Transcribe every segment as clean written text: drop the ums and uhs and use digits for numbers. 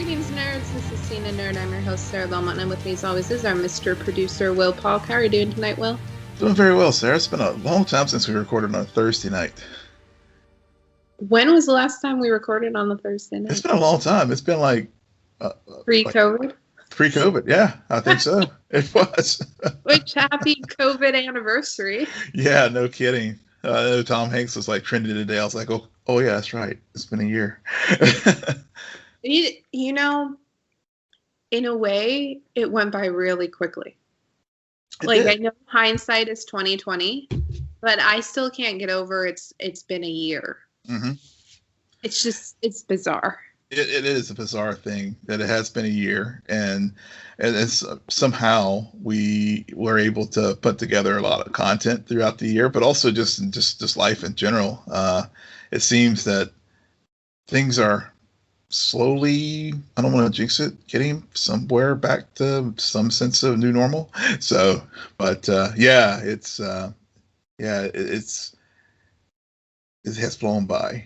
Greetings, nerds. This is CNN Nerd. I'm your host, Sarah Belmont, and with me, as always, is our Mr. Producer, Will Paul. How are you doing tonight, Will? Doing very well, Sarah. It's been a long time since we recorded on a Thursday night. When was the last time we recorded on the Thursday night? It's been a long time. It's been like... pre-COVID? Pre-COVID, yeah. I think so. It was. Which, happy COVID anniversary. Yeah, no kidding. I know Tom Hanks was like trending today. I was like, oh yeah, that's right. It's been a year. You know, in a way, it went by really quickly. I know hindsight is 20/20, but I still can't get over it's been a year. Mm-hmm. It's bizarre. It is a bizarre thing that it has been a year, and it's somehow we were able to put together a lot of content throughout the year, but also just life in general. It seems that things are slowly, I don't want to jinx it, getting somewhere back to some sense of new normal. So, but it has flown by.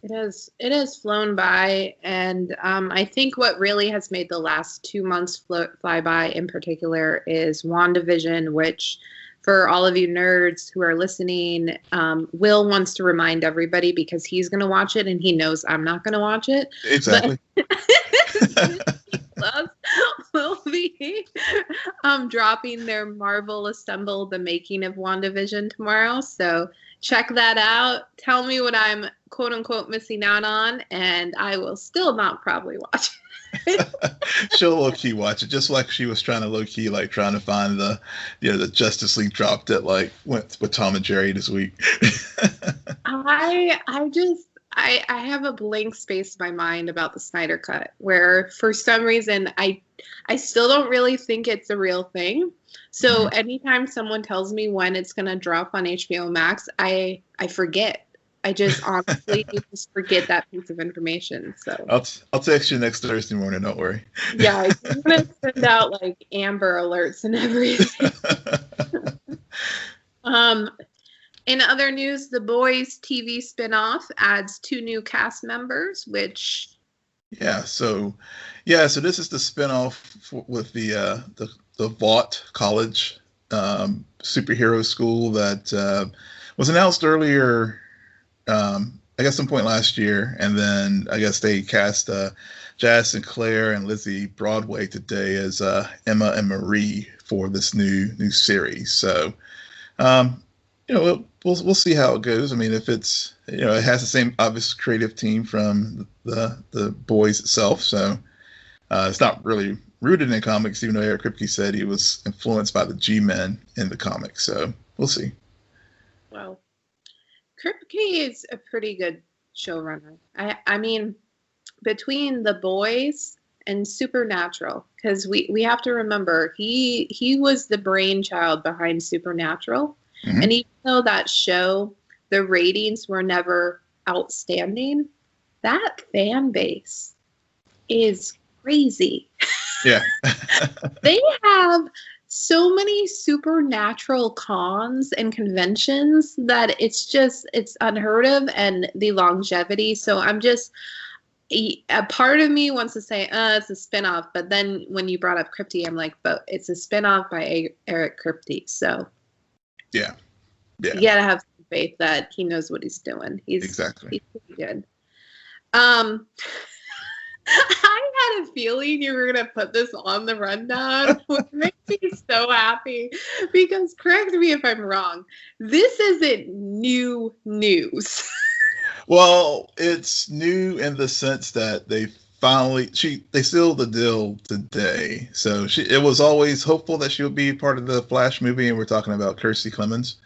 It has flown by, and I think what really has made the last 2 months fly by in particular is Wandavision, which, for all of you nerds who are listening, Will wants to remind everybody because he's going to watch it and he knows I'm not going to watch it. Exactly. Will be dropping their Marvel Assemble the Making of WandaVision tomorrow. So check that out. Tell me what I'm quote unquote missing out on, and I will still not probably watch it. She'll low key watch it, just like she was trying to low key trying to find the Justice League drop that went with Tom and Jerry this week. I have a blank space in my mind about the Snyder Cut, where for some reason I still don't really think it's a real thing. So anytime someone tells me when it's gonna drop on HBO Max, I forget. I just honestly just forget that piece of information. So I'll text you next Thursday morning. Don't worry. Yeah, I'm gonna send out Amber alerts and everything. In other news, The Boys TV spinoff adds 2 new cast members, which... So this is the spinoff with the Vought College superhero school that was announced earlier, I guess some point last year, and then I guess they cast Jazz Sinclair and Lizzie Broadway today as Emma and Marie for this new series. So, we'll see how it goes. I mean, if it's it has the same obvious creative team from the Boys itself, so it's not really rooted in comics, even though Eric Kripke said he was influenced by the G-Men in the comics. So we'll see. Well, Kripke is a pretty good showrunner. I mean, between The Boys and Supernatural, because we have to remember he was the brainchild behind Supernatural. Mm-hmm. And even though that show, the ratings were never outstanding, that fan base is crazy. Yeah. They have so many Supernatural cons and conventions that it's unheard of, and the longevity. So a part of me wants to say, it's a spinoff. But then when you brought up Kripke, I'm like, but it's a spinoff by Eric Kripke. So yeah. You gotta have some faith that he knows what he's doing. He's pretty good. I had a feeling you were gonna put this on the rundown, which makes me so happy, because correct me if I'm wrong, this isn't new news. Well, it's new in the sense that they sealed the deal today. So it was always hopeful that she would be part of the Flash movie, and we're talking about Kirstie Clemons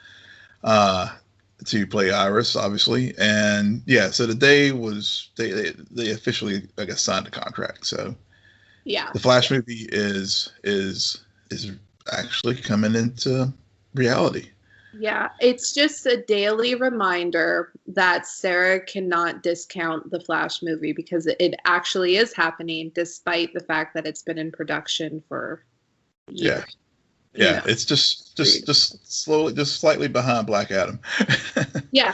to play Iris, obviously. And so today was they officially, I guess, signed the contract. So yeah, the Flash movie is actually coming into reality. Yeah, it's just a daily reminder that Sarah cannot discount the Flash movie, because it actually is happening, despite the fact that it's been in production for years. Yeah, it's just slowly, just slightly behind Black Adam. Yeah.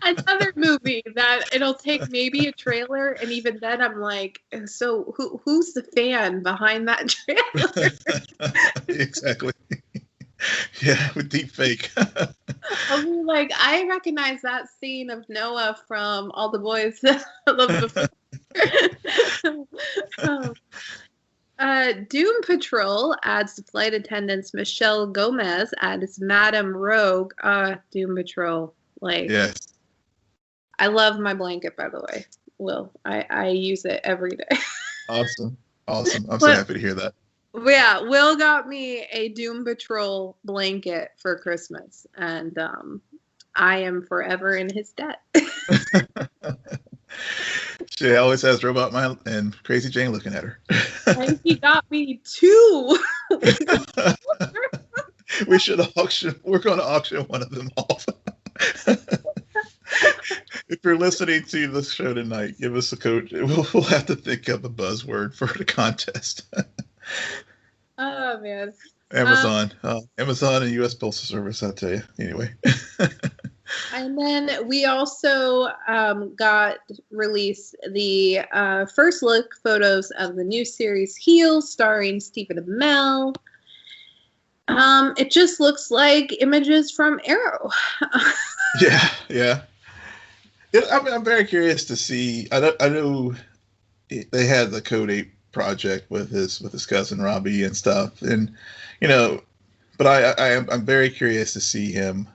Another movie that it'll take maybe a trailer, and even then I'm like, so who's the fan behind that trailer? Exactly. Yeah, with deep fake. I'll be like, I recognize that scene of Noah from All the Boys That Love Before. Doom Patrol adds flight attendants Michelle Gomez as Madame Rogue. Doom Patrol. Like, Yes. I love my blanket, by the way. Will, I use it every day. Awesome. I'm so happy to hear that. Yeah, Will got me a Doom Patrol blanket for Christmas, and I am forever in his debt. She always has Robot Man and Crazy Jane looking at her. And he got me 2. We should auction. We're going to auction one of them off. If you're listening to the show tonight, give us a code. We'll have to think up a buzzword for the contest. Oh man. Amazon and U.S. Postal Service. I'll tell you. Anyway. And then we also got released the first look photos of the new series Heel, starring Stephen Amell. It just looks like images from Arrow. Yeah. I'm very curious to see. I know they had the Code 8 project with his cousin Robbie and stuff, and but I'm very curious to see him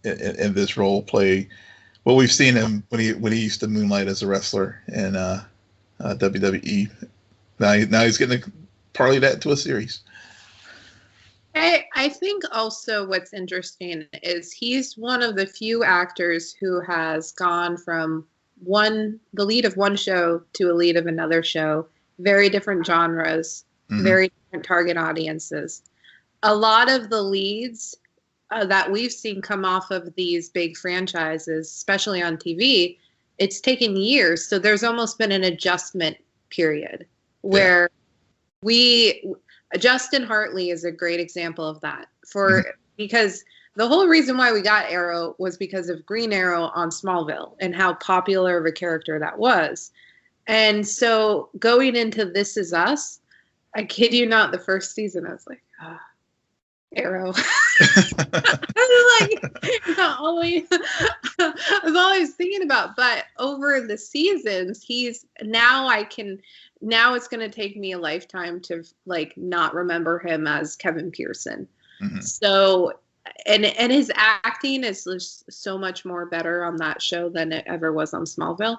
in this role play. Well, we've seen him when he used to moonlight as a wrestler in WWE. Now he's getting to parlay that into a series. I think also what's interesting is he's one of the few actors who has gone from the lead of one show to a lead of another show. Very different genres, very different target audiences. A lot of the leads that we've seen come off of these big franchises, especially on TV, it's taken years. So there's almost been an adjustment period where Justin Hartley is a great example of that because the whole reason why we got Arrow was because of Green Arrow on Smallville and how popular of a character that was. And so going into This Is Us, I kid you not, the first season I was like, Arrow. I was always thinking about, but over the seasons, now it's going to take me a lifetime to not remember him as Kevin Pearson. So, and his acting is just so much more better on that show than it ever was on Smallville.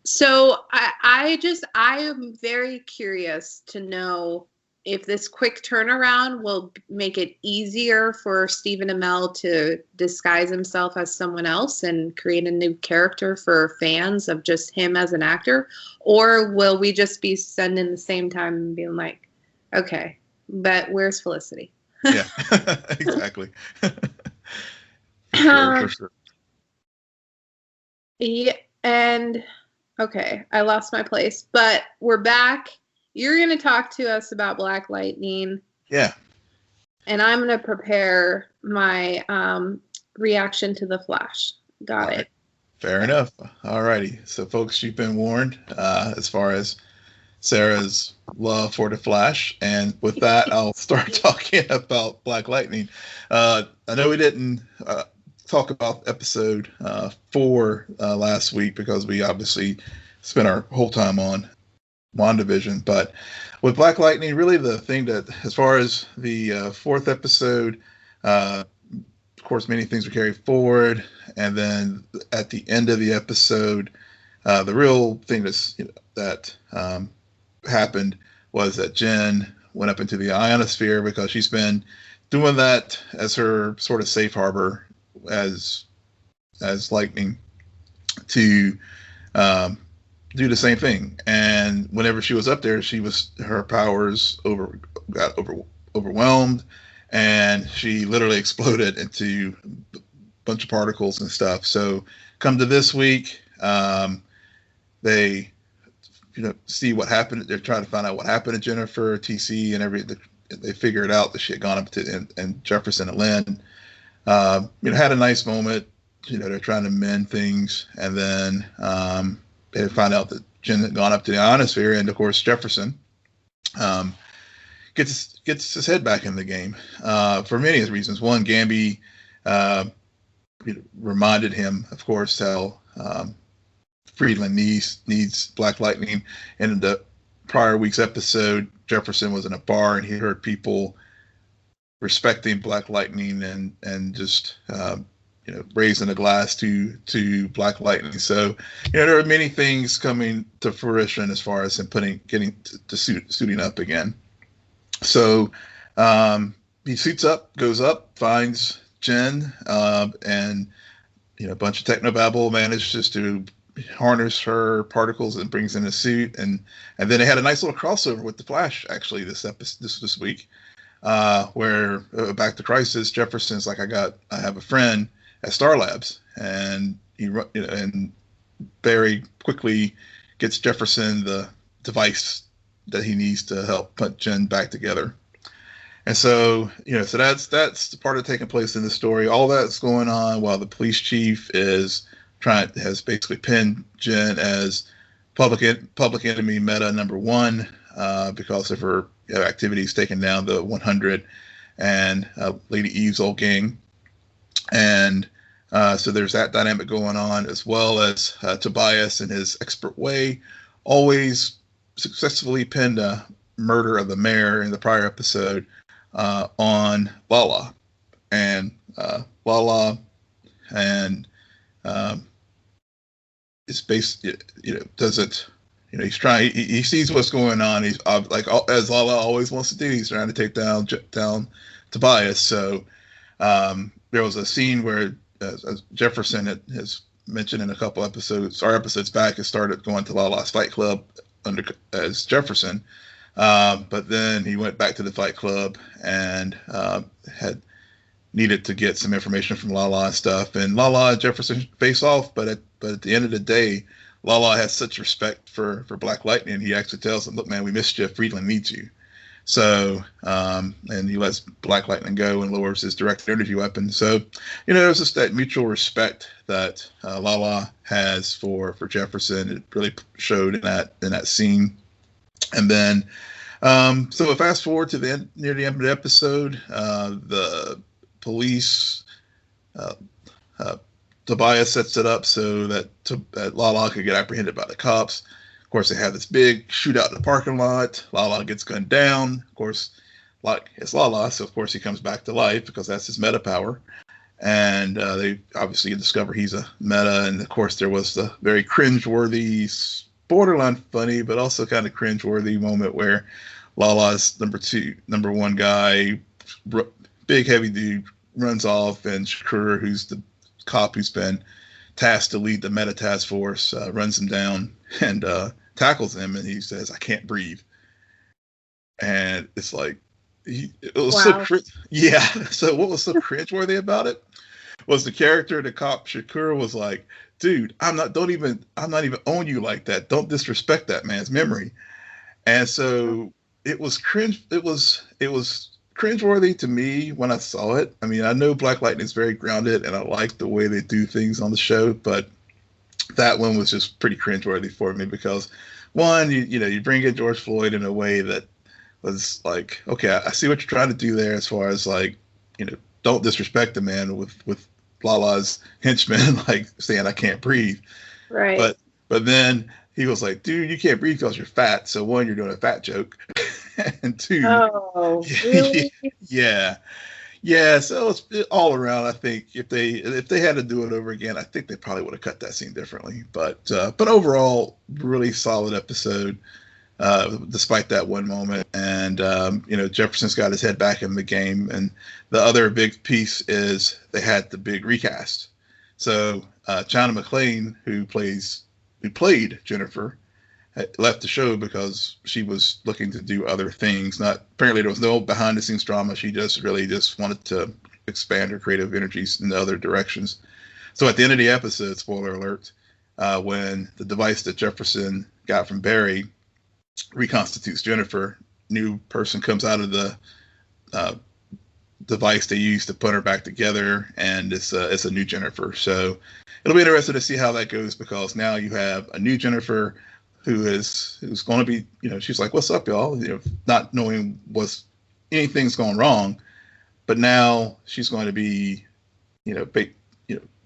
So I am very curious to know if this quick turnaround will make it easier for Stephen Amell to disguise himself as someone else and create a new character for fans of just him as an actor, or will we just be sending the same time and being like, okay, but where's Felicity? Yeah, exactly. For sure. Yeah, and okay, I lost my place, but we're back. You're going to talk to us about Black Lightning. Yeah. And I'm going to prepare my reaction to The Flash. Got it. Fair enough. All righty. So, folks, you've been warned as far as Sarah's love for The Flash. And with that, I'll start talking about Black Lightning. I know we didn't talk about episode 4 last week because we obviously spent our whole time on Wandavision, but with Black Lightning, really the thing that, as far as the 4th episode, of course, many things were carried forward, and then at the end of the episode, the real thing that happened was that Jen went up into the ionosphere because she's been doing that as her sort of safe harbor as Lightning to do the same thing. And whenever she was up there, her powers got overwhelmed, and she literally exploded into a bunch of particles and stuff. So come to this week, they see what happened. They're trying to find out what happened to Jennifer, TC, and they figure it out that she had gone up to and Jefferson and Lynn. Had a nice moment. They're trying to mend things, and then they find out that Jen had gone up to the ionosphere, and of course Jefferson gets his head back in the game for many reasons. One, Gamby reminded him, of course, how Friedland needs Black Lightning. In the prior week's episode, Jefferson was in a bar and he heard people respecting Black Lightning and just raising a glass to Black Lightning. So there are many things coming to fruition as far as him getting to suiting up again. So he suits up, goes up, finds Jen, and a bunch of technobabble manages to harness her particles and brings in a suit, and then they had a nice little crossover with the Flash actually this week, where back to Crisis, Jefferson's like, I have a friend at Star Labs, and and Barry quickly gets Jefferson the device that he needs to help put Jen back together. And so, so that's the part of taking place in the story. All that's going on while the police chief has basically pinned Jen as public enemy meta number 1 because of her activities taking down the 100 and Lady Eve's old gang. And so there's that dynamic going on, as well as Tobias in his expert way always successfully pinned a murder of the mayor in the prior episode on Lala. And Lala and it's based, does it, he's trying, he sees what's going on. He's like, as Lala always wants to do, he's trying to take down Tobias. So there was a scene where as Jefferson has mentioned in a couple episodes back, has started going to Lala's fight club as Jefferson. But then he went back to the fight club and had needed to get some information from Lala and stuff. And Lala and Jefferson face off, but at the end of the day, Lala has such respect for Black Lightning. He actually tells him, "Look, man, we missed you. Friedland needs you." So, and he lets Black Lightning go and lowers his direct energy weapon. So, there's just that mutual respect that Lala has for Jefferson. It really showed in that scene. And then, so fast forward to near the end of the episode, the police, Tobias sets it up so that Lala could get apprehended by the cops. Of course, they have this big shootout in the parking lot. Lala gets gunned down. Of course, like it's Lala, so of course he comes back to life because that's his meta power. And they obviously discover he's a meta. And of course, there was the very cringeworthy, borderline funny, but also kind of cringeworthy moment where Lala's number 1 guy, big heavy dude, runs off, and Shakur, who's the cop who's been tasked to lead the meta task force, runs him down and tackles him, and he says, "I can't breathe." And it's like, it was wow. So what was so cringeworthy about it was the character, the cop Shakur, was like, "Dude, I'm not even on you like that. Don't disrespect that man's memory." And so it was cringe. It was cringeworthy to me when I saw it. I mean, I know Black Lightning is very grounded, and I like the way they do things on the show, but that one was just pretty cringeworthy for me because, one, you bring in George Floyd in a way that was like, okay, I see what you're trying to do there as far as like, don't disrespect the man with Lala's henchmen like saying I can't breathe. Right. But then he was like, "Dude, you can't breathe because you're fat." So one, you're doing a fat joke, and two, oh, really? yeah. So it's all around. I think if they had to do it over again, I think they probably would have cut that scene differently. But overall, really solid episode, despite that one moment. And Jefferson's got his head back in the game. And the other big piece is they had the big recast. So China McClain, who played Jennifer, left the show because she was looking to do other things. Apparently there was no behind the scenes drama. She just wanted to expand her creative energies in other directions. So at the end of the episode, spoiler alert, when the device that Jefferson got from Barry reconstitutes Jennifer. New person comes out of the device they used to put her back together, and it's a new Jennifer. So it'll be interesting to see how that goes, because now you have a new Jennifer who's going to be, she's like, "What's up, y'all?" Not knowing anything's going wrong, but now she's going to be,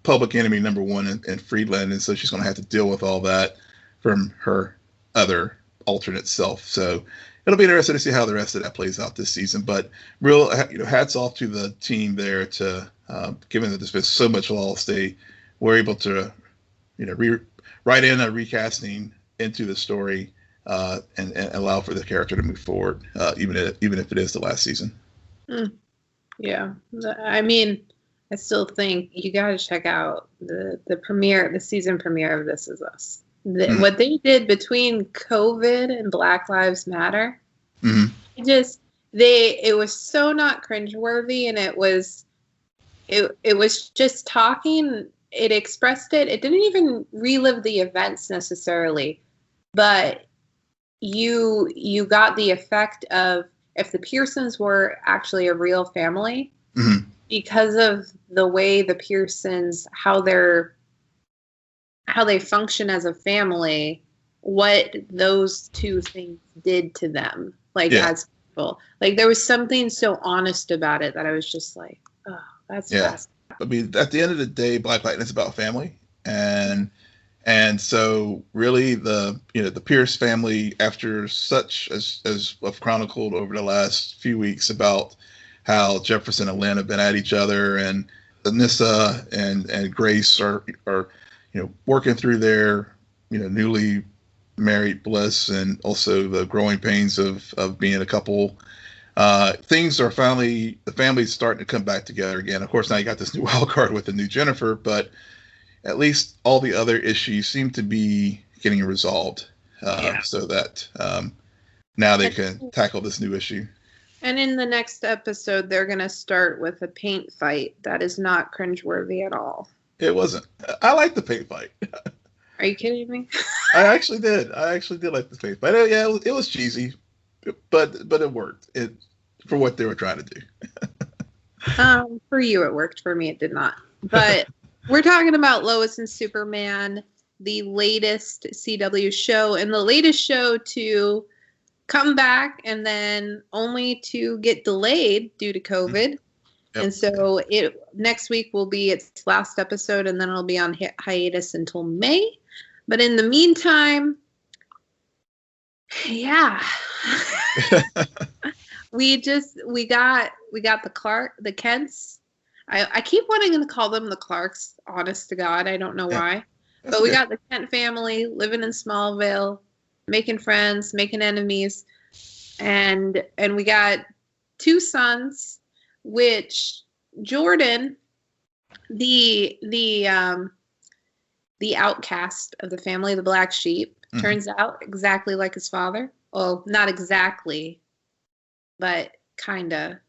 public enemy number one in Friedland, and so she's going to have to deal with all that from her other alternate self. So it'll be interesting to see how the rest of that plays out this season. But real, hats off to the team there to, given that there's been so much loss, they were able to, write in a recasting into the story and allow for the character to move forward, even if it is the last season. Yeah, I mean, I still think you got to check out the season premiere of This Is Us. What they did between COVID and Black Lives Matter, it was so not cringeworthy, and it was just talking. It expressed it. It didn't even relive the events necessarily, but you got the effect of if the Pearsons were actually a real family, because of the way the Pearsons, how they function as a family, what those two things did to them, as people. Like, there was something so honest about it that I was just like, oh, that's fast. I mean, at the end of the day, Black Lightning is about family, and so really the Pierce family, after such as I've chronicled over the last few weeks about how Jefferson and Lynn have been at each other, and Anissa and Grace are working through their newly married bliss, and also the growing pains of being a couple. Things are the family's starting to come back together again. Of course, now you got this new wild card with the new Jennifer, but at least all the other issues seem to be getting resolved, so that now they can tackle this new issue. And in the next episode, they're going to start with a paint fight that is not cringeworthy at all. It wasn't. I liked the paint fight. Are you kidding me? I actually did. I actually did like the paint fight. Yeah, it was cheesy, but it worked. For what they were trying to do. For you, it worked. For me, it did not. But we're talking about Lois and Superman, the latest CW show, and the latest show to come back and then only to get delayed due to COVID. Yep. And so next week will be its last episode, and then it'll be on hiatus until May. But in the meantime, yeah. we got the Kents. I keep wanting to call them the Clarks, honest to God. I don't know why. But we got the Kent family living in Smallville, making friends, making enemies. And we got two sons, which Jordan, the outcast of the family, the black sheep, turns out exactly like his father. Well, not exactly, but kinda.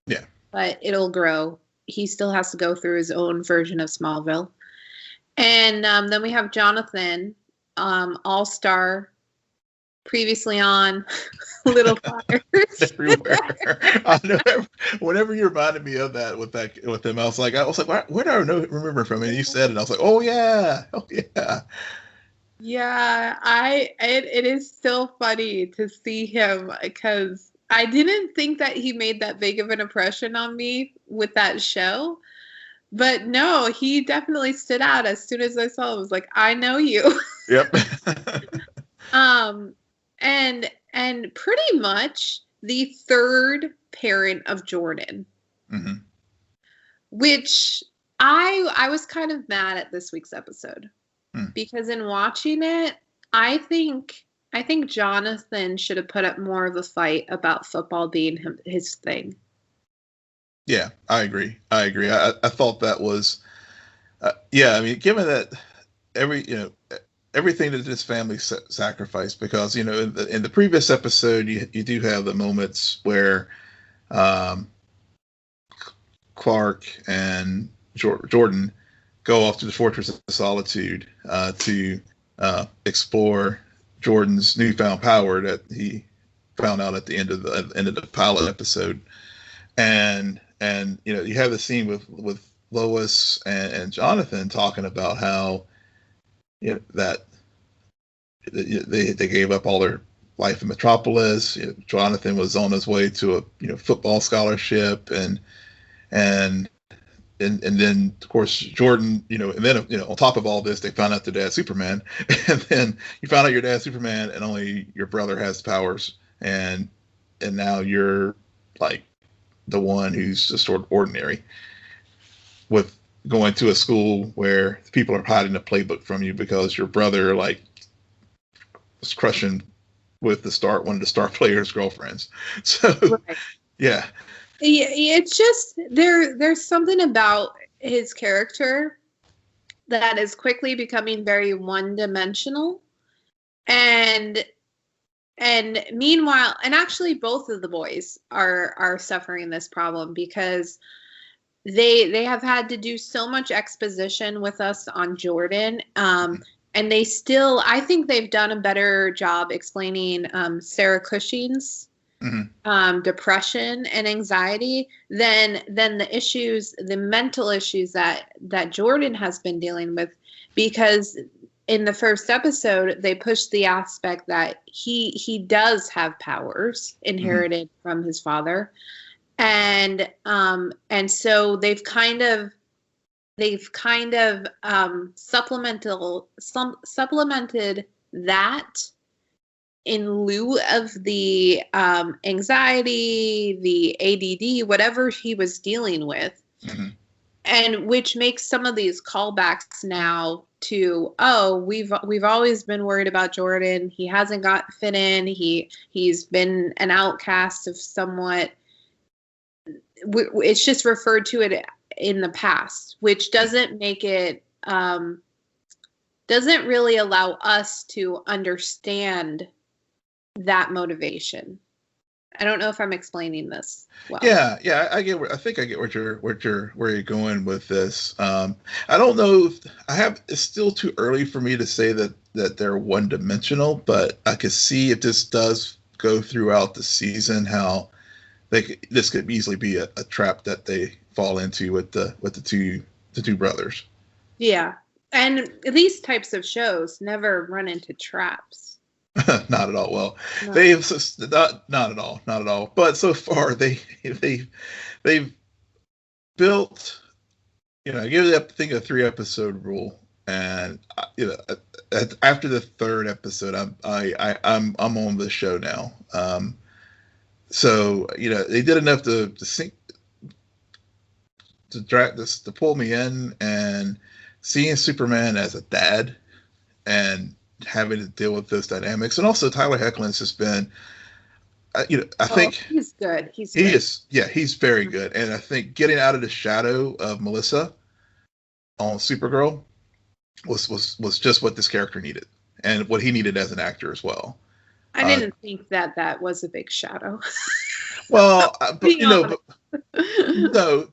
Yeah. But it'll grow. He still has to go through his own version of Smallville. And then we have Jonathan, all-star, previously on Little Fires. Everywhere. I know. Whenever you reminded me of that with him, I was like, where do I remember from? And you said it, I was like, oh yeah. Yeah, it is still funny to see him, because I didn't think that he made that big of an impression on me with that show. But no, he definitely stood out. As soon as I saw him, I was like, I know you. Yep. And pretty much the third parent of Jordan. Which I was kind of mad at this week's episode. Because in watching it, I think Jonathan should have put up more of a fight about football being his thing. Yeah, I agree. I thought that was, I mean, given that everything that this family sacrificed, because in the previous episode you do have the moments where Clark and Jordan go off to the Fortress of Solitude to explore Jordan's newfound power that he found out at the end of the pilot episode. And you have the scene with Lois and Jonathan talking about how that they gave up all their life in Metropolis. Jonathan was on his way to a football scholarship, and then of course Jordan, and then on top of all this, they found out their dad's Superman, and then you found out your dad's Superman, and only your brother has powers, and now you're like the one who's just sort of ordinary, with going to a school where people are hiding the playbook from you because your brother was crushing with one of the star players' girlfriends. So right. yeah, it's just there's something about his character that is quickly becoming very one-dimensional, and meanwhile, and actually both of the boys are suffering this problem because they have had to do so much exposition with us on Jordan, and I think they've done a better job explaining Sarah Cushing's depression and anxiety than the mental issues that Jordan has been dealing with, because in the first episode they pushed the aspect that he does have powers inherited from his father, and so they've kind of supplemented that in lieu of the anxiety, the ADD, whatever he was dealing with, and which makes some of these callbacks now to, we've always been worried about Jordan. He hasn't got fit in. He's been an outcast of somewhat. It's just referred to it in the past, which doesn't make it doesn't really allow us to understand that motivation. I don't know if I'm explaining this well. Yeah, I think I get where you're going with this. I don't know if it's still too early for me to say that they're one dimensional, but I could see if this does go throughout the season how this could easily be a trap that they fall into with the two brothers. Yeah, and these types of shows never run into traps. Not at all. Well, no. They've not at all. But so far they've built. I give that thing a 3-episode rule, and after the 3rd episode, I'm on the show now. So they did enough to drag this, to pull me in, and seeing Superman as a dad and having to deal with those dynamics. And also Tyler Hoechlin's just been, I think he's good. He is. Yeah, he's very good. And I think getting out of the shadow of Melissa on Supergirl was just what this character needed, and what he needed as an actor as well. I didn't think that was a big shadow. Well, but no,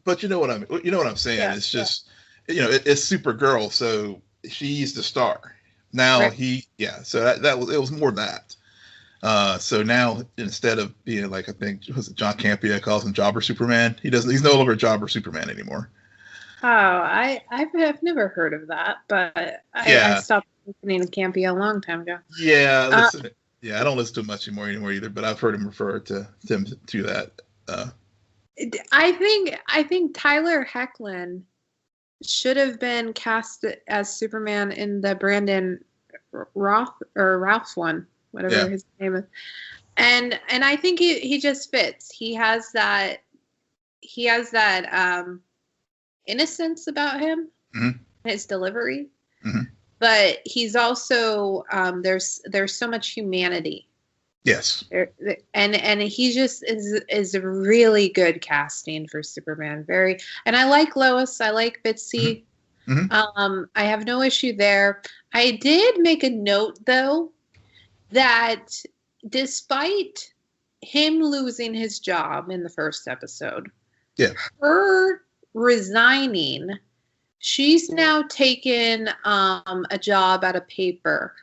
but you know what I'm saying. Yeah, it's just, it's Supergirl, so she's the star. Now right. So it was more that. So now instead of being like, I think John Campea calls him Jobber Superman, he's no longer Jobber Superman anymore. Oh, I've never heard of that, but I stopped listening to Campea a long time ago. Yeah, I don't listen to him much anymore either, but I've heard him refer to that. I think Tyler Hoechlin should have been cast as Superman in the Brandon Routh one, whatever his name is, and I think he just fits. He has that innocence about him, his delivery, but he's also there's so much humanity. Yes, and he just is a really good casting for Superman. And I like Lois. I like Bitsy. I have no issue there. I did make a note though that despite him losing his job in the first episode, her resigning, she's now taken a job at a paper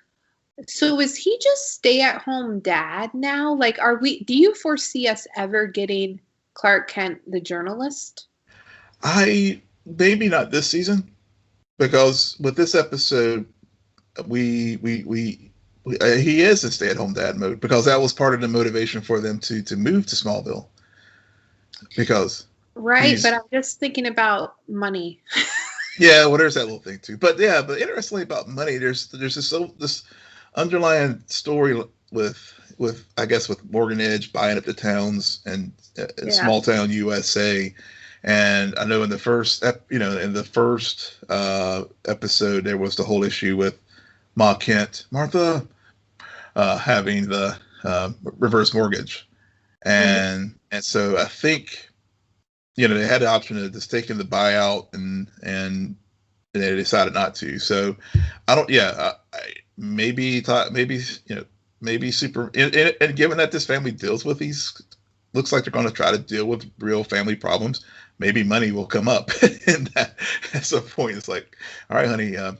So is he just stay-at-home dad now? Like, do you foresee us ever getting Clark Kent, the journalist? Maybe not this season, because with this episode, he is in stay-at-home dad mode, because that was part of the motivation for them to move to Smallville. Because right, but I'm just thinking about money. Yeah, well, there's that little thing too. But interestingly about money, there's this underlying story with I guess with Morgan Edge buying up the towns and small town USA. And I know in the first episode there was the whole issue with Martha having the reverse mortgage, and so I think they had the option of just taking the buyout, and they decided not to. So I don't. Yeah, maybe super. And given that this family deals with these, looks like they're going to try to deal with real family problems. Maybe money will come up, and that at some point it's like, all right, honey, I'm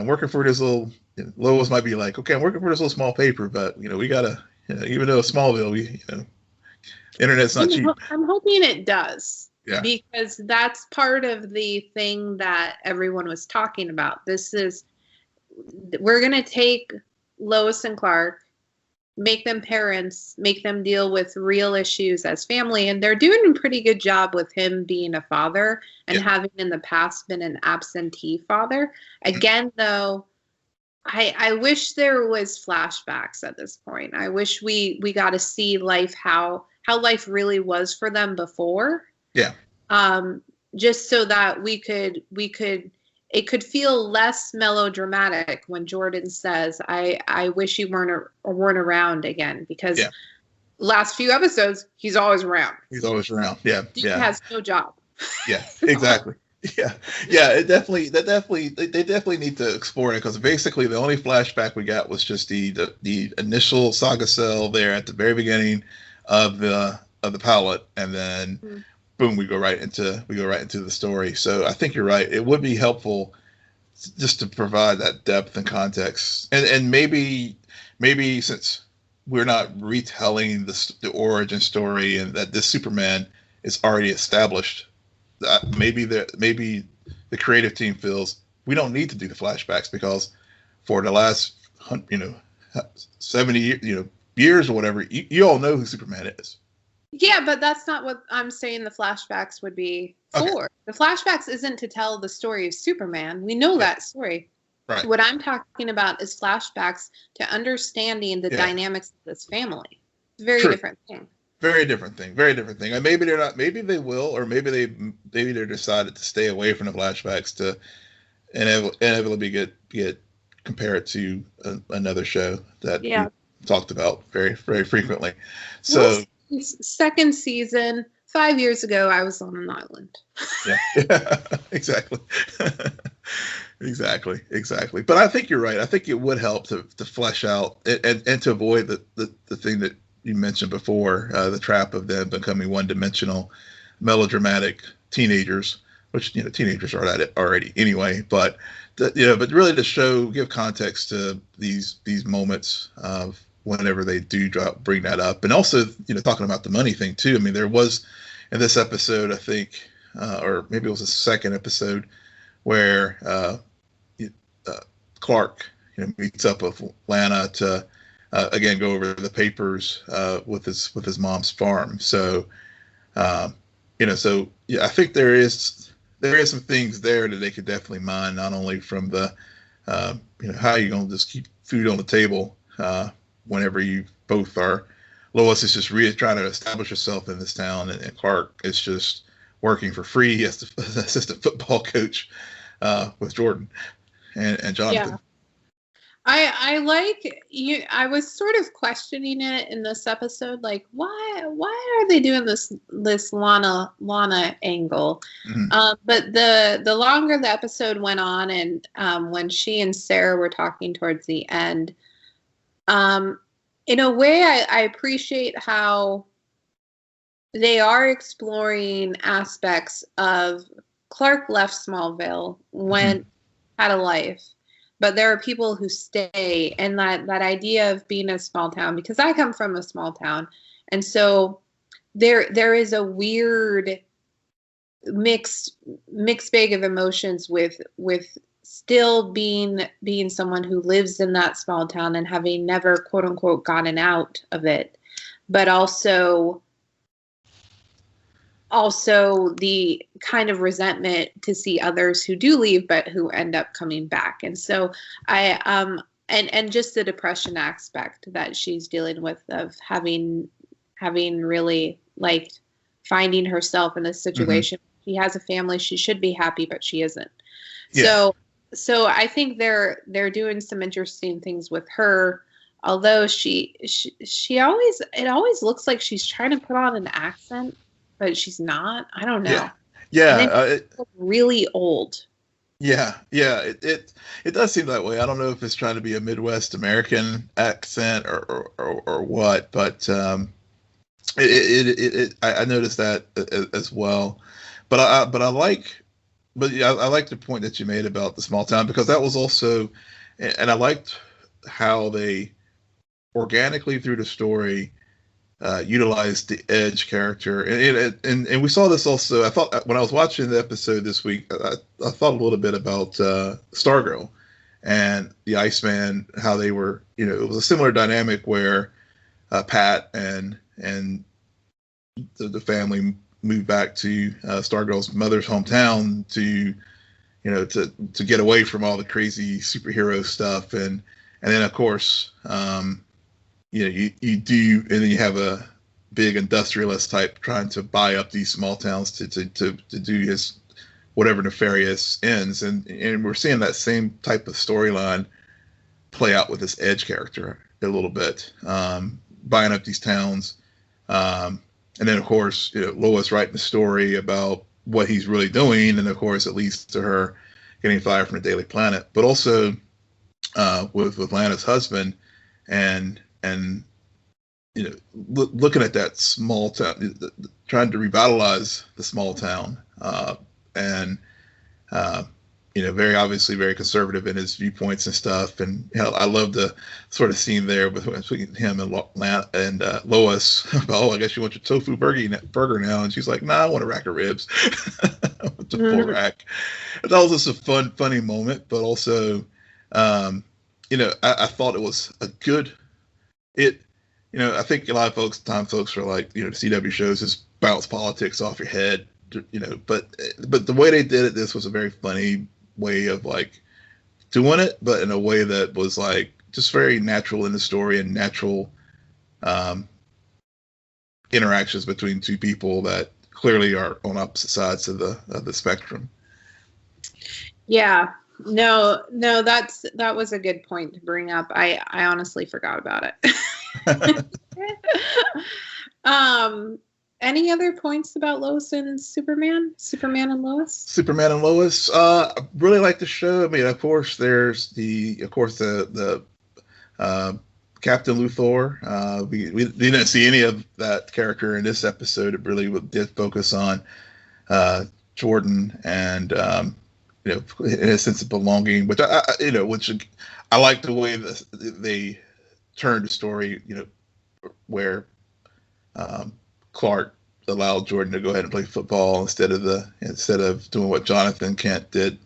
working for this little. Lois might be like, okay, I'm working for this little small paper, but we gotta, even though it's Smallville, internet's not cheap. I'm hoping it does. Yeah. Because that's part of the thing that everyone was talking about. We're going to take Lois and Clark, make them parents, make them deal with real issues as family. And they're doing a pretty good job with him being a father and having in the past been an absentee father. Again, though, I wish there was flashbacks at this point. I wish we got to see life, how life really was for them before. Yeah. Just so that it could feel less melodramatic when Jordan says, I wish you weren't around again, because last few episodes, he's always around. He's always around. Yeah. He has no job. Yeah, exactly. They definitely need to explore it, because basically the only flashback we got was just the initial saga cell there at the very beginning of the pilot, and then boom, we go right into the story. So I think you're right. It would be helpful just to provide that depth and context, and maybe since we're not retelling the origin story, and that this Superman is already established, that maybe the creative team feels we don't need to do the flashbacks, because for the last 70 years or whatever, you all know who Superman is. Yeah, but that's not what I'm saying the flashbacks would be for. Okay. The flashbacks isn't to tell the story of Superman. We know that story. Right. What I'm talking about is flashbacks to understanding the dynamics of this family. It's a very different thing. Very different thing. And maybe they're not. Maybe they will, or maybe they're decided to stay away from the flashbacks to inevitably get compared to another show that we talked about very, very frequently. So second season, 5 years ago, I was on an island. Yeah, exactly. Exactly. But I think you're right. I think it would help to flesh out and to avoid the thing that you mentioned before, the trap of them becoming one-dimensional, melodramatic teenagers, which teenagers are at it already anyway. But but really to give context to these moments of whenever they do bring that up, and also talking about the money thing too. I mean, there was in this episode, I think, or maybe it was the second episode, where Clark meets up with Lana to again go over the papers with his mom's farm. So I think there is some things there that they could definitely mine, not only from the how you gonna just keep food on the table whenever you both are. Lois is just trying to establish herself in this town, and Clark is just working for free as the assistant football coach with Jordan and Jonathan. Yeah. I like you. I was sort of questioning it in this episode, like why are they doing this Lana angle? Mm-hmm. But the longer the episode went on, and when she and Sarah were talking towards the end, in a way, I appreciate how they are exploring aspects of Clark left Smallville, had a life. but there are people who stay, and that idea of being a small town, because I come from a small town, and so there is a weird mixed bag of emotions with still being someone who lives in that small town and having never, quote unquote, gotten out of it, but also the kind of resentment to see others who do leave but who end up coming back. And so and just the depression aspect that she's dealing with, of having really like finding herself in this situation. Mm-hmm. She has a family, she should be happy, but she isn't. Yeah. So I think they're doing some interesting things with her, although she always, it always looks like she's trying to put on an accent, but she's not. I don't know. Yeah. It's really old. Yeah. It does seem that way. I don't know if it's trying to be a Midwest American accent or what, but I noticed that as well. But I like the point that you made about the small town, because that was also, and I liked how they organically through the story utilized the Edge character, and we saw this also. I thought when I was watching the episode this week, I thought a little bit about Stargirl and the Iceman, how they were, it was a similar dynamic where Pat and the family moved back to Stargirl's mother's hometown to get away from all the crazy superhero stuff, and then of course you do, and then you have a big industrialist type trying to buy up these small towns to do his whatever nefarious ends, and we're seeing that same type of storyline play out with this Edge character a little bit, buying up these towns. And then, of course, Lois writing the story about what he's really doing, and of course, it leads to her getting fired from the Daily Planet. But also with Lana's husband, and looking at that small town, trying to revitalize the small town, and very obviously very conservative in his viewpoints and stuff. And I love the sort of scene there between him and Lois about, I guess you want your tofu burger now, and she's like, nah, I want a rack of ribs. With the full rack. That was just a funny moment, but also I thought it was a good I think a lot of folks are like, the CW shows just bounce politics off your head, but the way they did it, this was a very funny way of like doing it, but in a way that was like just very natural in the story, and natural interactions between two people that clearly are on opposite sides of the spectrum. Yeah, no, that was a good point to bring up. I honestly forgot about it. Any other points about Lois and Superman and Lois? Superman and Lois. I really like the show. I mean, of course, there's the Captain Luthor. We didn't see any of that character in this episode. It really did focus on Jordan and his sense of belonging, which I like the way that they turned the story. Where Clark allowed Jordan to go ahead and play football instead of doing what Jonathan Kent did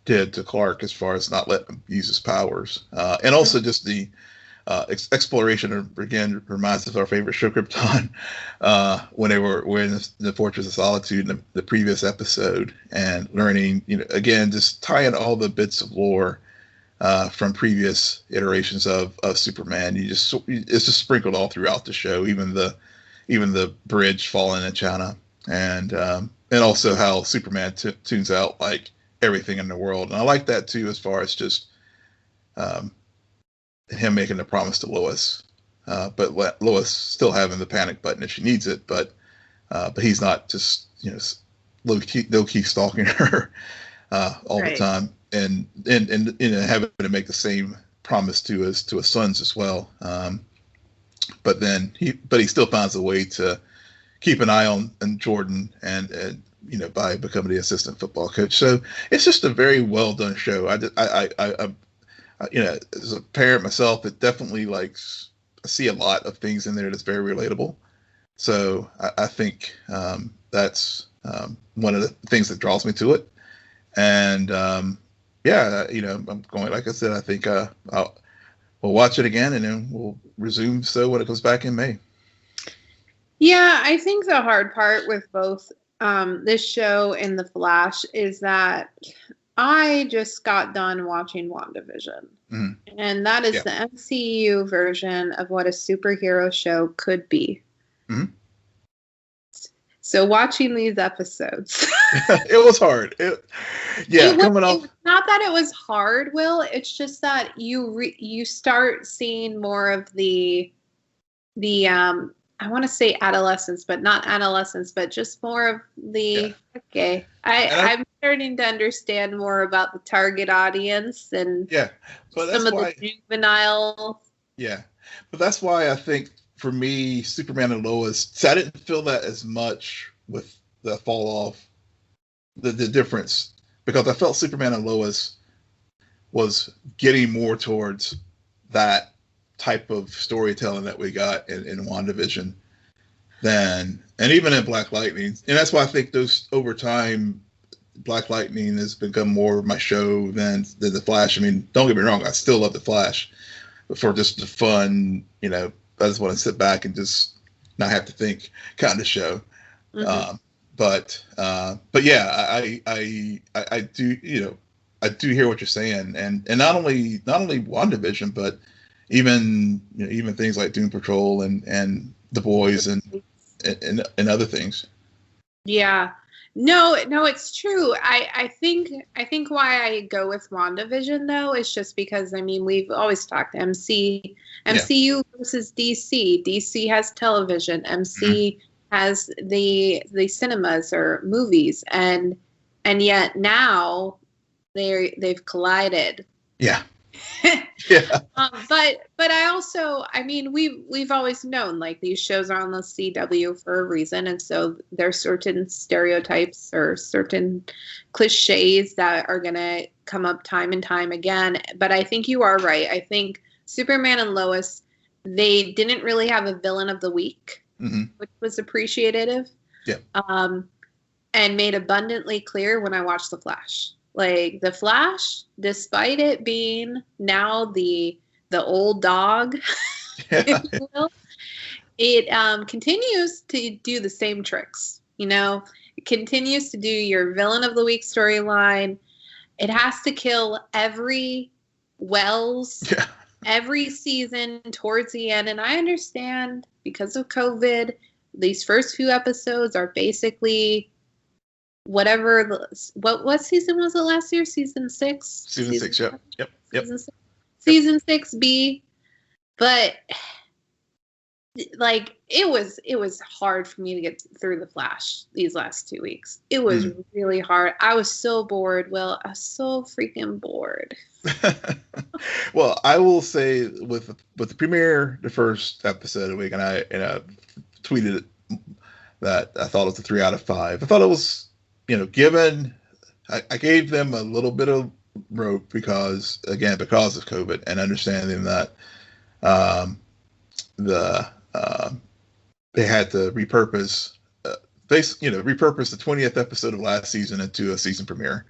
to Clark, as far as not letting him use his powers, and also just the exploration. Again, reminds us of our favorite show, Krypton, when they were in the Fortress of Solitude in the previous episode, and learning, again, just tying all the bits of lore from previous iterations of Superman. It's just sprinkled all throughout the show, even the bridge falling in China, and also how Superman tunes out like everything in the world. And I like that too, as far as just him making the promise to Lois, but Lois still having the panic button if she needs it, but he's not just low key stalking her all the time. And having to make the same promise to his sons as well, but he still finds a way to keep an eye on Jordan and by becoming the assistant football coach. So it's just a very well done show. As a parent myself, it definitely I see a lot of things in there that's very relatable. So I think that's one of the things that draws me to it. And I'm going, like I said, I think we'll watch it again, and then we'll resume when it comes back in May. Yeah, I think the hard part with both this show and The Flash is that I just got done watching Wandavision. Mm-hmm. And that is the MCU version of what a superhero show could be. Mm-hmm. So watching these episodes. It was hard. Coming off. Not that it was hard, Will. It's just that you start seeing more of the I want to say adolescence, but not adolescence, but just more of the I'm starting to understand more about the target audience and some of the juvenile. Yeah, but that's why I think for me, Superman and Lois, I didn't feel that as much with the fall off, the difference, because I felt Superman and Lois was getting more towards that type of storytelling that we got in WandaVision and even in Black Lightning. And that's why I think those over time, Black Lightning has become more of my show than The Flash. I mean, don't get me wrong, I still love The Flash, but for just the fun, I just want to sit back and just not have to think kind of show. Mm-hmm. But yeah, I do, I do hear what you're saying, and not only WandaVision, but even things like Doom Patrol and The Boys and other things. Yeah, no, it's true. I think why I go with WandaVision though is just because we've always talked MCU versus DC. DC has television. MC has the cinemas or movies, and yet now they've collided. Yeah. Yeah. But I also, we've always known these shows are on the CW for a reason, and so there's certain stereotypes or certain cliches that are gonna come up time and time again. But I think you are right. I think Superman and Lois, they didn't really have a villain of the week, which was appreciative. Yeah. And made abundantly clear when I watched The Flash. The Flash, despite it being now the old dog, if you will, it continues to do the same tricks. It continues to do your villain of the week storyline. It has to kill every Wells every season towards the end. And I understand because of COVID, these first few episodes are basically whatever. What season was it last year? Season 6? Season 6, yep. Season 6B. But it was hard for me to get through The Flash these last 2 weeks. It was really hard. I was so bored. Well, I was so freaking bored. Well, I will say with the premiere, the first episode of the week, and I tweeted it, that I thought it was a 3 out of 5. I thought it was, given I gave them a little bit of rope because of COVID and understanding that they had to repurpose the 20th episode of last season into a season premiere.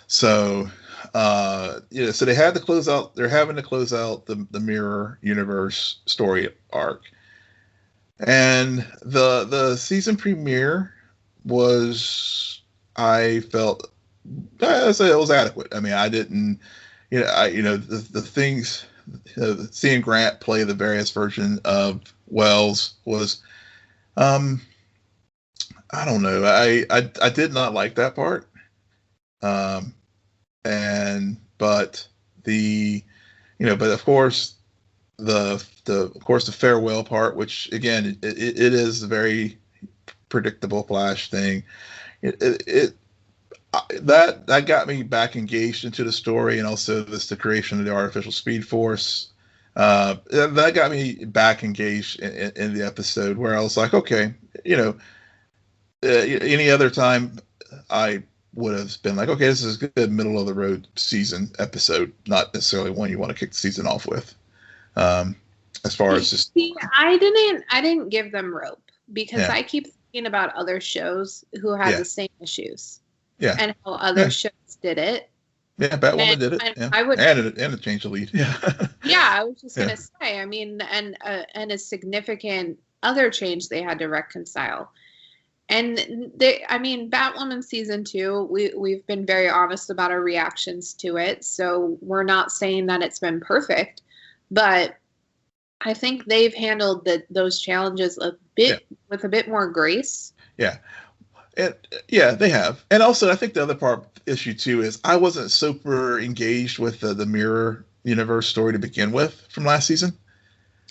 So so they had to close out. They're having to close out the Mirror Universe story arc, and the season premiere was, I felt, I'd say it was adequate. I mean, I didn't, the things, seeing Grant play the various versions of Wells was, I don't know. I did not like that part. But of course the farewell part, which again, it is a very predictable Flash thing. That got me back engaged into the story, and also the creation of the artificial Speed Force. That got me back engaged in the episode, where I was like, okay, any other time, I would have been like, okay, this is a good middle of the road season episode, not necessarily one you want to kick the season off with. As far as just, see, I didn't give them rope because I keep thinking about other shows who had the same issues. Yeah. And how other shows did it. Yeah, Batwoman did it. I would, and it changed the lead. Yeah. Yeah, I was just gonna say. I mean, and a significant other change they had to reconcile. And Batwoman season 2, we've been very honest about our reactions to it. So we're not saying that it's been perfect, but I think they've handled those challenges a bit with a bit more grace. Yeah. They have. And also, I think the other issue too is I wasn't super engaged with the Mirror Universe story to begin with from last season.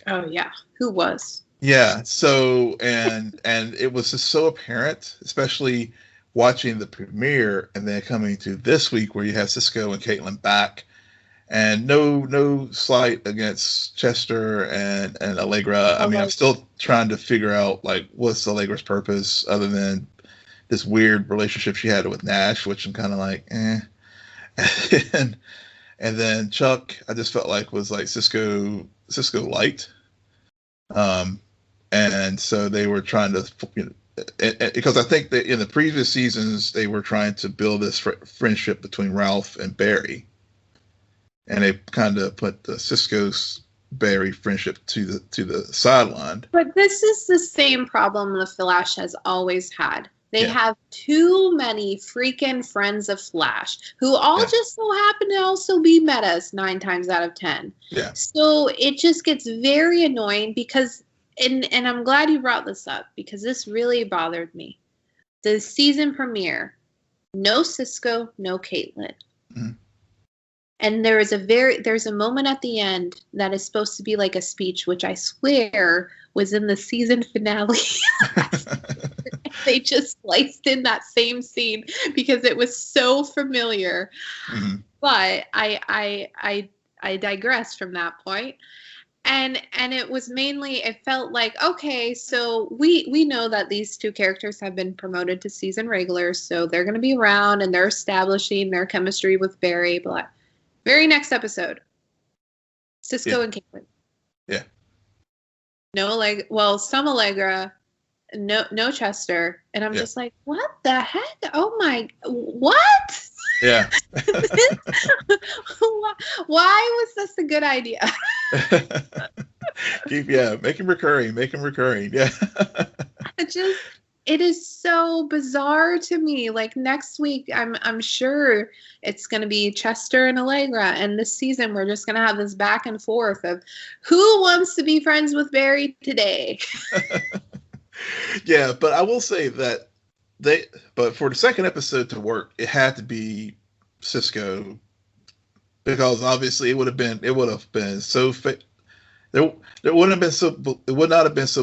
Oh yeah, who was? Yeah. So and it was just so apparent, especially watching the premiere and then coming to this week where you have Cisco and Caitlin back, and no slight against Chester and Allegra. I mean, I'm still trying to figure out like what's Allegra's purpose other than this weird relationship she had with Nash, which I'm kind of like, eh. and then Chuck, I just felt like was like Cisco light. And so they were trying to, because I think that in the previous seasons, they were trying to build this friendship between Ralph and Barry. And they kind of put the Cisco's Barry friendship to the sideline. But this is the same problem the Flash has always had. They have too many freaking friends of Flash who all just so happen to also be metas 9 times out of 10. Yeah. So it just gets very annoying because, and I'm glad you brought this up because this really bothered me. The season premiere, no Cisco, no Caitlin. Mm-hmm. And there's a moment at the end that is supposed to be like a speech, which I swear was in the season finale. They just sliced in that same scene because it was so familiar. Mm-hmm. But I digress from that point. And it was mainly, it felt like, okay, so we know that these two characters have been promoted to season regulars, so they're going to be around and they're establishing their chemistry with Barry. But very next episode, Cisco and Caitlin. Yeah. Some Allegra, no Chester, and I'm just like, what the heck? Oh my, what? Yeah. Why was this a good idea? Make him recurring. Yeah. It is so bizarre to me. Like next week, I'm sure it's going to be Chester and Allegra, and this season we're just going to have this back and forth of who wants to be friends with Barry today. Yeah, but I will say that but for the second episode to work, it had to be Cisco, because obviously it would not have been so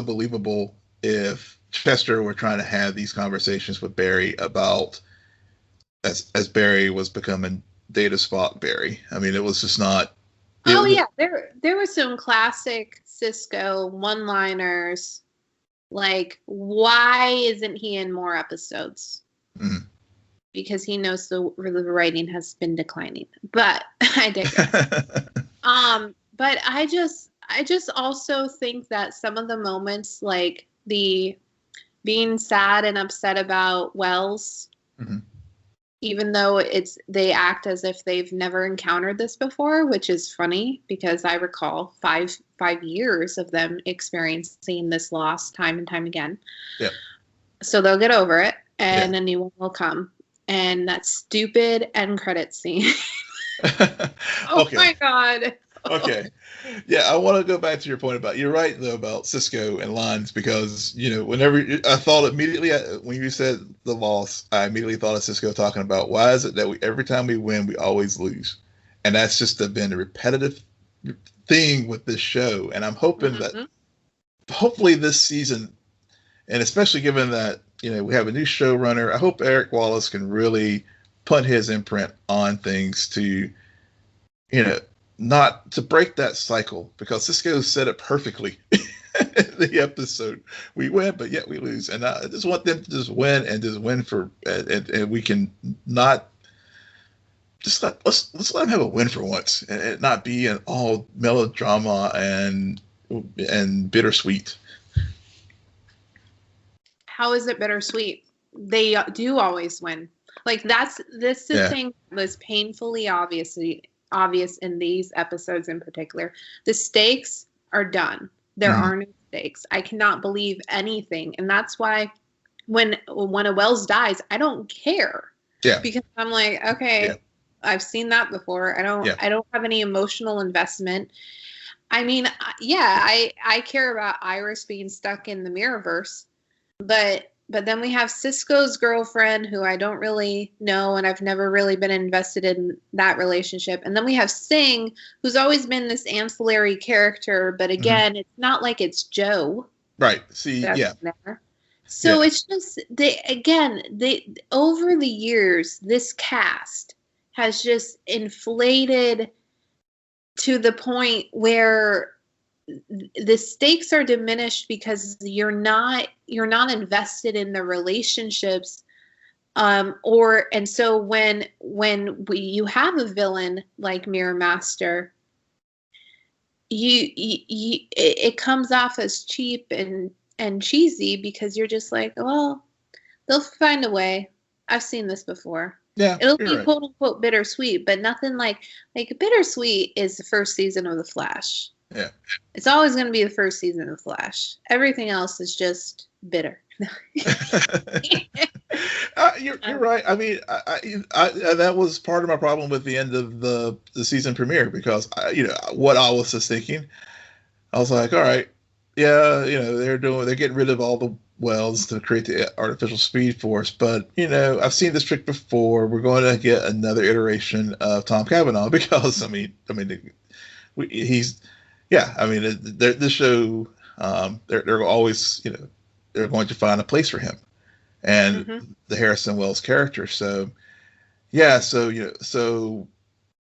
believable if Chester were trying to have these conversations with Barry about as Barry was becoming Data Spock Barry. I mean, it was just not. There were some classic Cisco one-liners. Like, why isn't he in more episodes? Mm-hmm. Because he knows the writing has been declining. But I digress. But I just also think that some of the moments, like the being sad and upset about Wells, mm-hmm. even though they act as if they've never encountered this before, which is funny because I recall five years of them experiencing this loss time and time again. Yeah. So they'll get over it, and a new one will come. And that stupid end credit scene. Oh my God. Okay. Yeah, I want to go back to your point you're right though about Cisco and lines, because whenever I thought immediately when you said the loss, I immediately thought of Cisco talking about why is it that every time we win we always lose, and that's just been a repetitive thing with this show. And I'm hoping that hopefully this season, and especially given that we have a new showrunner, I hope Eric Wallace can really put his imprint on things to not to break that cycle, because Cisco said it perfectly. the episode. We win, but yet we lose. And I just want them to just win and just win for, and we can not just let's let them have a win for once and not be an all melodrama and bittersweet. How is it bittersweet? They do always win. Like this thing was painfully obvious in these episodes in particular. The stakes are done. There are no stakes. I cannot believe anything, and that's why when a Wells dies, I don't care. Yeah. Because I'm like, okay, I've seen that before. I don't have any emotional investment. I mean, I care about Iris being stuck in the Mirrorverse, but then we have Cisco's girlfriend, who I don't really know, and I've never really been invested in that relationship. And then we have Singh, who's always been this ancillary character, but again, it's not like it's Joe. Right. See, there. So it's just over the years, this cast has just inflated to the point where the stakes are diminished because you're not invested in the relationships, and so when you have a villain like Mirror Master, it comes off as cheap and cheesy because you're just like, well, they'll find a way. I've seen this before. Yeah, it'll be right. Quote unquote bittersweet, but nothing like bittersweet is the first season of The Flash. Yeah, it's always going to be the first season of The Flash. Everything else is just bitter. You're right. I mean, I that was part of my problem with the end of the season premiere, because what I was just thinking, I was like, all right, they're getting rid of all the wells to create the artificial speed force, but I've seen this trick before. We're going to get another iteration of Tom Cavanaugh, because he's. Yeah, I mean, this show, they're always, they're going to find a place for him, and the Harrison Wells character. So, so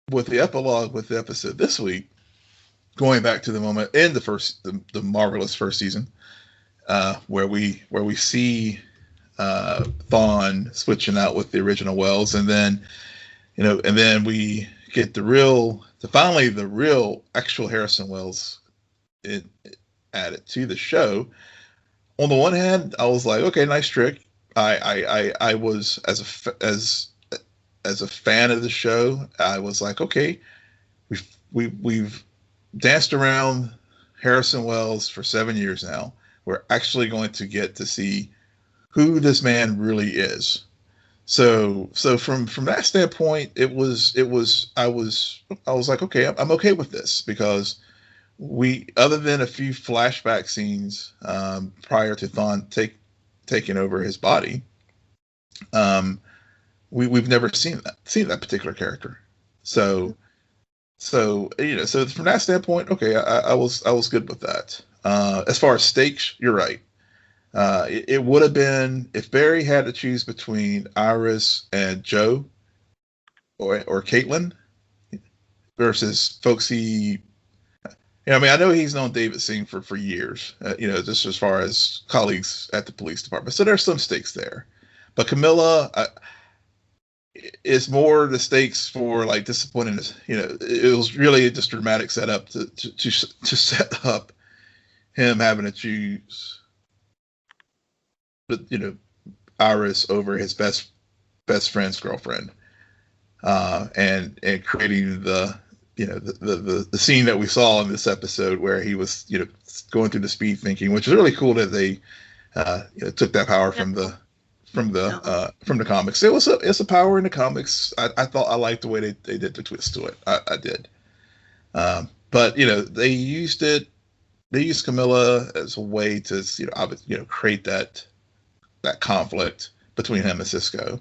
with the epilogue with the episode this week, going back to the moment in the marvelous first season, where we see Thawne switching out with the original Wells, and then we get the real actual Harrison Wells added to the show. On the one hand, I was like, okay, nice trick. I was as a fan of the show, I was like, okay, we've danced around Harrison Wells for 7 years now. We're actually going to get to see who this man really is. So from that standpoint, I was like, okay, I'm okay with this, because other than a few flashback scenes prior to Thawne taking over his body, we've never seen that particular character. So from that standpoint, okay, I was good with that. As far as stakes, you're right. It would have been, if Barry had to choose between Iris and Joe or Caitlin versus folks I know he's known David Singh for years, just as far as colleagues at the police department. So there's some stakes there. But Camilla is more the stakes for like disappointing. It was really just dramatic setup to set up him having to choose, Iris over his best friend's girlfriend, and creating the scene that we saw in this episode where he was going through the speed thinking, which is really cool that they took that power from the comics. It's a power in the comics. I thought I liked the way they did the twist to it. I did, but they used it. They used Camilla as a way to create that conflict between him and Cisco.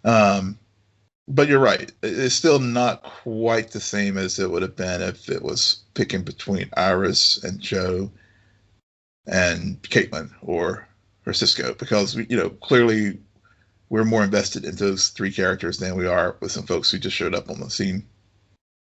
But you're right. It's still not quite the same as it would have been if it was picking between Iris and Joe and Caitlin or Cisco, because clearly we're more invested in those three characters than we are with some folks who just showed up on the scene.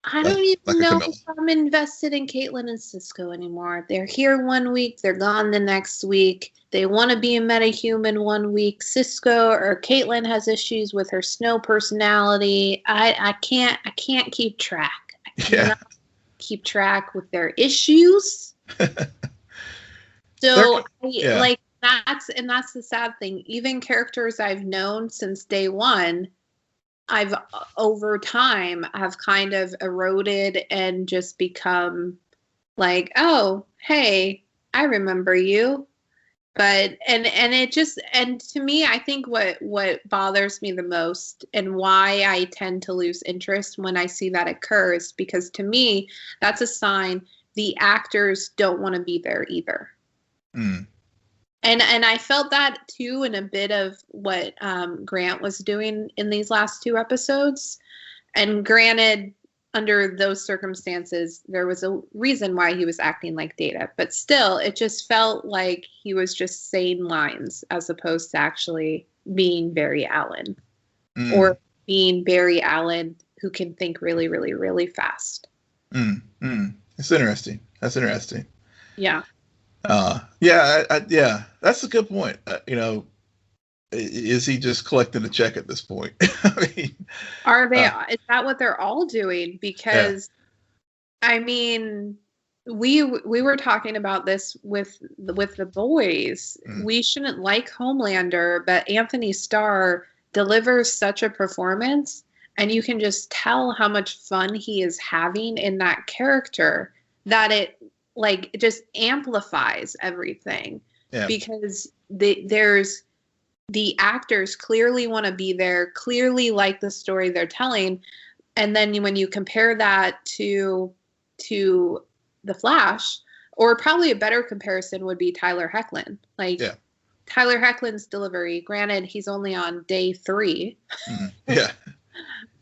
I don't even know chameleon. if I'm invested in Caitlin and Cisco anymore. They're here one week, they're gone the next week. They want to be a metahuman one week. Cisco or Caitlin has issues with her snow personality. I can't keep track. I cannot keep track with their issues. So like that's the sad thing. Even characters I've known since day one, I've over time have kind of eroded and just become like, oh, hey, I remember you. But and it just, and to me, I think what bothers me the most and why I tend to lose interest when I see that occur is because to me, that's a sign the actors don't want to be there either. Mm. And I felt that too in a bit of what Grant was doing in these last two episodes. And granted, under those circumstances, there was a reason why he was acting like Data. But still, it just felt like he was just saying lines as opposed to actually being Barry Allen. Or being Barry Allen who can think really, really, really fast. It's interesting. That's interesting. Yeah. Yeah, that's a good point. Is he just collecting a check at this point? I mean, are they? Is that what they're all doing? Because, I mean, we were talking about this with the boys. We shouldn't like Homelander, but Anthony Starr delivers such a performance, and you can just tell how much fun he is having in that character that it just amplifies everything. Because there's the actors clearly want to be there, clearly like the story they're telling, and then when you compare that to The Flash, or probably a better comparison would be Tyler Hoechlin. Tyler Hoechlin's delivery, granted he's only on day 3.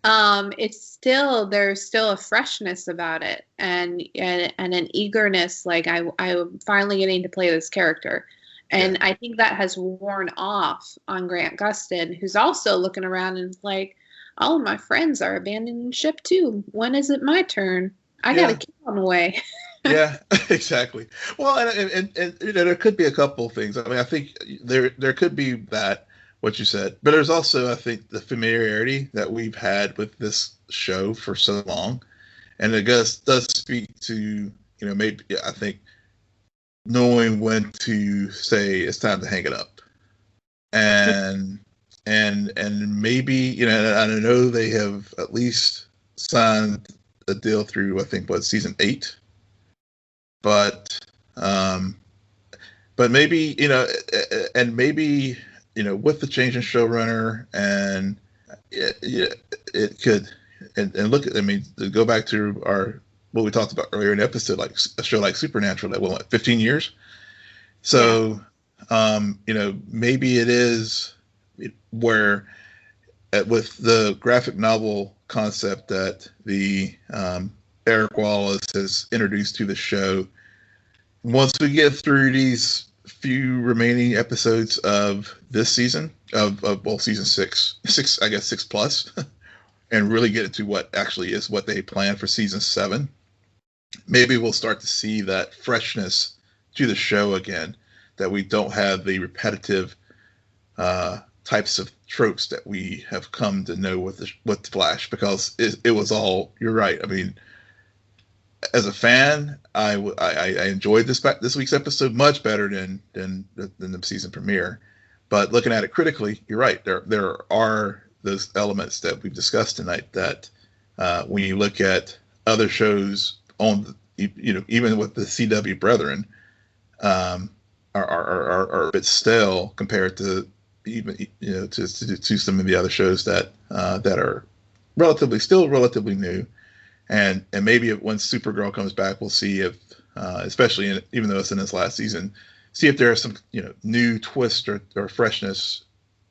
It's still, there's still a freshness about it and an eagerness, like I'm finally getting to play this character. And I think that has worn off on Grant Gustin, who's also looking around and like, all of my friends are abandoning ship too. When is it my turn? I got a kid on the way. Yeah, exactly. Well, and there could be a couple of things. I mean, I think there could be that, what you said, but there's also, I think, the familiarity that we've had with this show for so long, and it does speak to, maybe, I think, knowing when to say it's time to hang it up, and maybe, I know they have at least signed a deal through, I think, season 8, but maybe, and maybe, with the change in showrunner, and it could, and look at, I mean, to go back to what we talked about earlier in the episode, like a show like Supernatural that went 15 years. So, maybe it is where with the graphic novel concept that the Eric Wallace has introduced to the show, once we get through these few remaining episodes of this season of season 6, I guess 6 plus, and really get into what actually is what they plan for season 7, maybe we'll start to see that freshness to the show again, that we don't have the repetitive types of tropes that we have come to know with the Flash, because it was all, you're right. I mean, as a fan, I enjoyed this week's episode much better than the season premiere. But looking at it critically, you're right. There are those elements that we've discussed tonight that when you look at other shows on, even with the CW brethren, are a bit stale compared to even to some of the other shows that are relatively new. And maybe when Supergirl comes back, we'll see if, especially even though it's in this last season, see if there are some new twist or freshness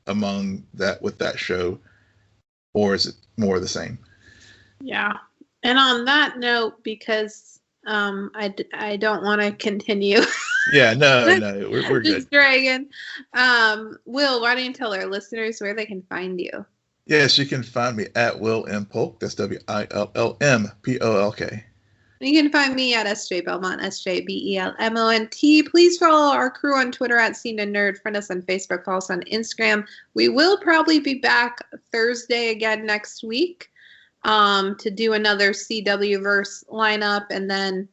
among that with that show, or is it more of the same? Yeah. And on that note, because I don't want to continue. Yeah, no, we're good. Just dragging. Will, why don't you tell our listeners where they can find you? Yes, you can find me at Will M. Polk. That's WILLMPOLK. You can find me at SJ Belmont, SJBELMONT. Please follow our crew on Twitter at CNN Nerd. Friend us on Facebook. Follow us on Instagram. We will probably be back Thursday again next week to do another CWverse lineup, and then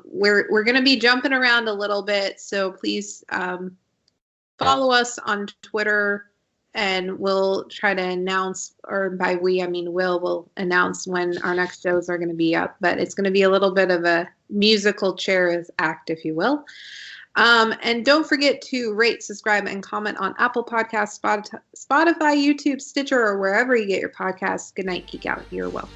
we're going to be jumping around a little bit. So please follow us on Twitter. And we'll try to announce, or by we, I mean will announce when our next shows are going to be up. But it's going to be a little bit of a musical chairs act, if you will. And don't forget to rate, subscribe, and comment on Apple Podcasts, Spotify, YouTube, Stitcher, or wherever you get your podcasts. Good night, Geek Out. You're welcome.